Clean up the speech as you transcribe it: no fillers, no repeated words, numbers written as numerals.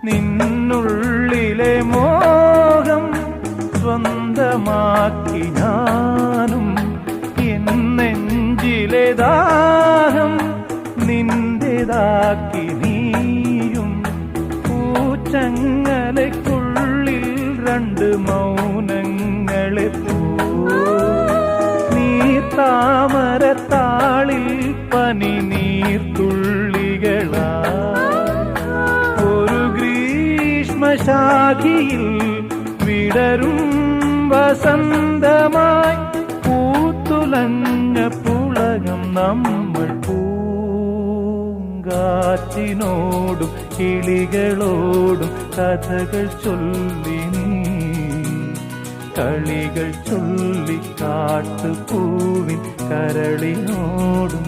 നിന്നുള്ളിലെ മോഹം സ്വന്തമാക്കി ഞാനും, എന്നെഞ്ചിലെ ദാഹം നിന്റേതാക്കി നീയും. പൂച്ചങ്ങലയ്ക്കുള്ളിൽ രണ്ട് മൗനങ്ങളെ താമരത്താളിൽ പനി നീർത്തുള്ളികളാ. ഒരു ഗ്രീഷ്മശാഖിയിൽ വിടരും വസന്തമായി പൂത്തുലഞ്ഞ പുളകം നമ്മൾ. പൂങ്കാറ്റിനോടും കിളികളോടും കഥകൾ ചൊല്ലി നീ, കളികൾ ചൊല്ലി കാട്ടുപൂവിൻ കരളിനോടും